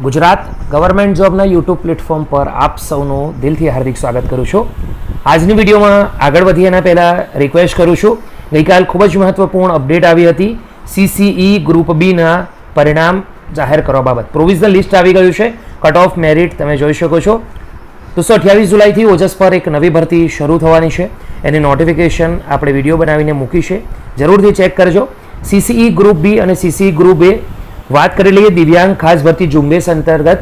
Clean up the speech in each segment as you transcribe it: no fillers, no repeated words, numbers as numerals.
Gujarat government જોબના YouTube platform પર આપ સૌનું દિલથી હાર્દિક સ્વાગત કરું છું. આજની વિડીયોમાં આગળ વધીએ એના પહેલાં રિક્વેસ્ટ કરું છું. ગઈકાલ ખૂબ જ મહત્વપૂર્ણ અપડેટ આવી હતી. CCE ગ્રુપ બીના પરિણામ જાહેર કરવા બાબત પ્રોવિઝનલ લિસ્ટ આવી ગયું છે. કટ ઓફ મેરિટ તમે જોઈ શકો છો. 28 જુલાઈથી ઓજસ પર એક નવી ભરતી શરૂ થવાની છે. એની નોટિફિકેશન આપણે વિડીયો બનાવીને મૂકી છે, જરૂરથી ચેક કરજો. CCE ગ્રુપ બી અને CCE ગ્રુપ એ વાત કરી લઈએ દિવ્યાંગ ખાસ ભરતી ઝુંબેશ અંતર્ગત,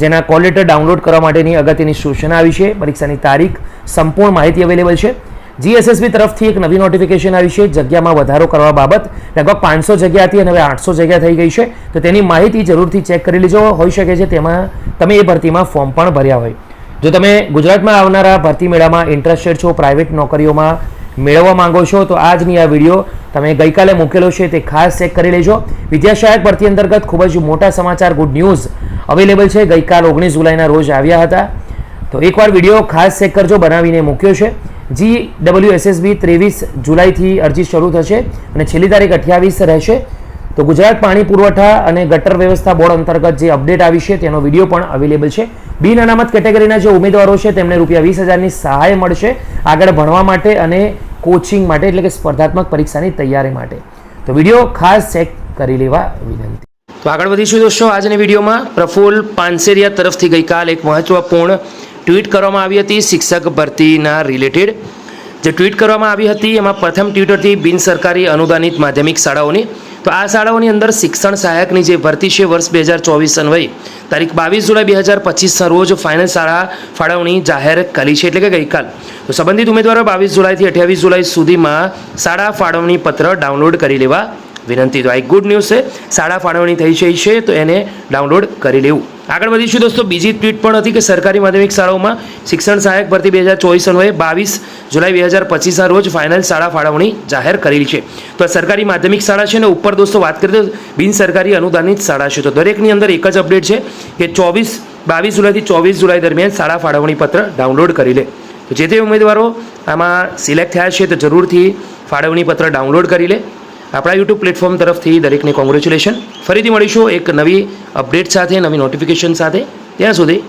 જેના કોલ લેટર ડાઉનલોડ કરવા માટેની અગત્યની સૂચના આવી છે. પરીક્ષાની તારીખ, સંપૂર્ણ માહિતી અવેલેબલ છે. GSSB તરફથી એક નવી નોટિફિકેશન આવી છે જગ્યામાં વધારો કરવા બાબત. લગભગ 500 જગ્યા હતી અને હવે 800 જગ્યા થઈ ગઈ છે. તો તેની માહિતી જરૂરથી ચેક કરી લેજો. હોઈ શકે છે તેમાં તમે એ ભરતીમાં ફોર્મ પણ ભર્યા હોય. જો તમે ગુજરાતમાં આવનારા ભરતી મેળામાં ઇન્ટરેસ્ટેડ છો, પ્રાઇવેટ નોકરીઓમાં મેળવવા માંગો છો, તો આજની આ વિડીયો તમે ગઈકાલે મૂકેલો છે તે ખાસ ચેક કરી લેજો. વિદ્યાસહાયક ભરતી અંતર્ગત ખૂબ જ મોટા સમાચાર, ગુડ ન્યૂઝ અવેલેબલ છે. ગઈકાલ 19 જુલાઈના રોજ આવ્યા હતા. તો એકવાર વિડીયો ખાસ ચેક કરજો, બનાવીને મૂક્યો છે. GWSSB 23 જુલાઈથી અરજી શરૂ થશે અને છેલ્લી તારીખ 28 રહેશે. તો ગુજરાત પાણી પુરવઠા અને ગટર વ્યવસ્થા બોર્ડ અંતર્ગત જે અપડેટ આવી છે તેનો વિડીયો પણ અવેલેબલ છે. બિન અનામત કેટેગરીના જે ઉમેદવારો છે તેમને ₹20,000ની સહાય મળશે આગળ ભણવા માટે અને કોચિંગ માટે, એટલે કે સ્પર્ધાત્મક પરીક્ષાની તૈયારી માટે. તો વિડીયો ખાસ ચેક કરી લેવા વિનંતી. તો આગળ વધીશું દોસ્તો. આજની વિડીયોમાં પ્રફુલ્લ પાનસેરિયા તરફથી ગઈકાલ એક મહત્વપૂર્ણ ટ્વીટ કરવામાં આવી હતી શિક્ષક ભરતીના રિલેટેડ. જે ટ્વીટ કરવામાં આવી હતી એમાં પ્રથમ ટ્વીટ હતી બિન સરકારી અનુદાનિત માધ્યમિક શાળાઓની. તો આ શાળાઓની અંદર શિક્ષણ સહાયકની જે ભરતી છે વર્ષ 2024 અન્વયે તારીખ 22 જુલાઈ 2025ના રોજ ફાઇનલ શાળા ફાળવણી જાહેર કરી છે, એટલે કે ગઈકાલ. તો સંબંધિત ઉમેદવારો 22 જુલાઈથી 28 જુલાઈ સુધીમાં શાળા ફાળવણી પત્ર ડાઉનલોડ કરી લેવા વિનંતી. તો આ એક ગુડ ન્યૂઝ છે. શાળા ફાળવણી થઈ છે તો એને ડાઉનલોડ કરી લેવું. આગળ વધીશું દોસ્તો. બીજી ટ્વીટ પણ હતી કે સરકારી માધ્યમિક શાળાઓમાં શિક્ષણ સહાયક ભરતી 2024 અન્વયે 22 જુલાઈ 2025ના રોજ ફાઇનલ શાળા ફાળવણી જાહેર કરેલી છે. તો આ સરકારી માધ્યમિક શાળા છે ને ઉપર દોસ્તો વાત કરીએ તો બિન સરકારી અનુદાનિત શાળા છે. તો દરેકની અંદર એક જ અપડેટ છે કે 22 જુલાઈથી 24 જુલાઈ દરમિયાન શાળા ફાળવણી પત્ર ડાઉનલોડ કરી લે. તો જે તે ઉમેદવારો આમાં સિલેક્ટ થયા છે તો જરૂરથી ફાળવણી પત્ર ડાઉનલોડ કરી લે. આપણા યુટ્યુબ પ્લેટફોર્મ તરફથી દરેકને કોંગ્રેચ્યુલેશન. ફરીથી મળીશું એક નવી અપડેટ સાથે, નવી નોટિફિકેશન સાથે. ત્યાં સુધી